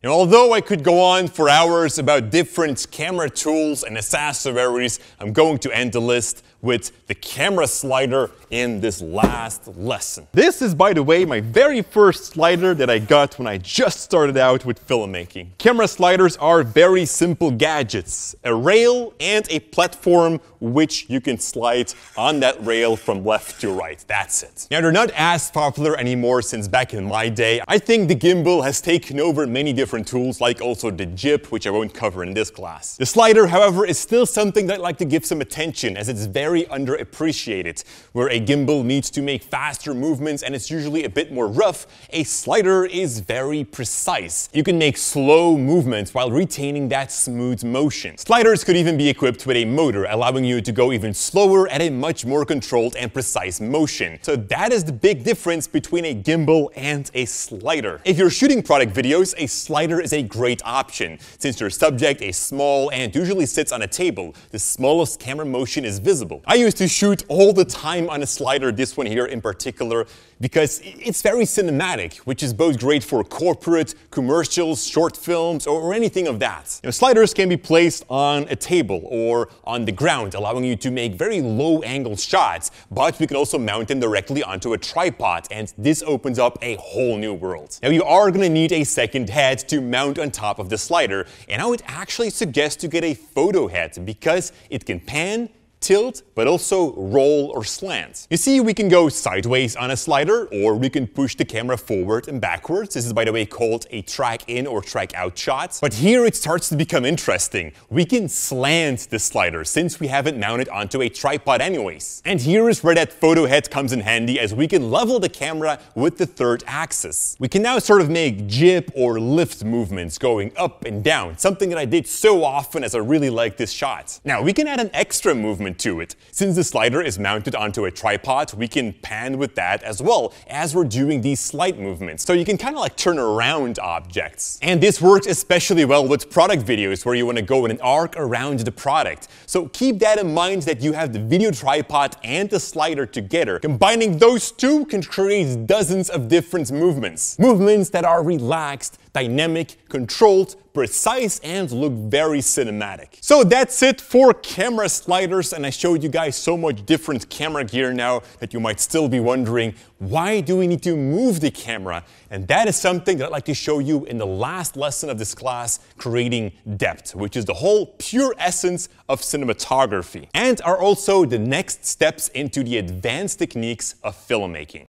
Now, although I could go on for hours about different camera tools and accessories, I'm going to end the list with the camera slider in this last lesson. This is, by the way, my very first slider that I got when I just started out with filmmaking. Camera sliders are very simple gadgets, a rail and a platform which you can slide on that rail from left to right. That's it. Now, they're not as popular anymore since back in my day. I think the gimbal has taken over many different tools, like also the jib, which I won't cover in this class. The slider, however, is still something that I'd like to give some attention, as it's very underappreciated. Where a gimbal needs to make faster movements and it's usually a bit more rough, a slider is very precise. You can make slow movements while retaining that smooth motion. Sliders could even be equipped with a motor, allowing you to go even slower at a much more controlled and precise motion. So that is the big difference between a gimbal and a slider. If you're shooting product videos, a slider is a great option. Since your subject is small and usually sits on a table, the smallest camera motion is visible. I used to shoot all the time on a slider, this one here in particular, because it's very cinematic, which is both great for corporate, commercials, short films, or anything of that. You know, sliders can be placed on a table or on the ground, allowing you to make very low-angle shots, but we can also mount them directly onto a tripod, and this opens up a whole new world. Now, you are going to need a second head to mount on top of the slider, and I would actually suggest to get a photo head because it can pan, tilt, but also roll or slant. You see, we can go sideways on a slider, or we can push the camera forward and backwards. This is, by the way, called a track in or track out shot. But here it starts to become interesting. We can slant the slider since we have it mounted onto a tripod anyways. And here is where that photo head comes in handy, as we can level the camera with the third axis. We can now sort of make jib or lift movements going up and down, something that I did so often as I really like this shot. Now, we can add an extra movement to it. Since the slider is mounted onto a tripod, we can pan with that as well as we're doing these slight movements. So you can kind of like turn around objects. And this works especially well with product videos where you want to go in an arc around the product. So keep that in mind, that you have the video tripod and the slider together. Combining those two can create dozens of different movements. Movements that are relaxed, dynamic, controlled, precise, and look very cinematic. So that's it for camera sliders, and I showed you guys so much different camera gear now that you might still be wondering, why do we need to move the camera? And that is something that I'd like to show you in the last lesson of this class, creating depth, which is the whole pure essence of cinematography, and are also the next steps into the advanced techniques of filmmaking.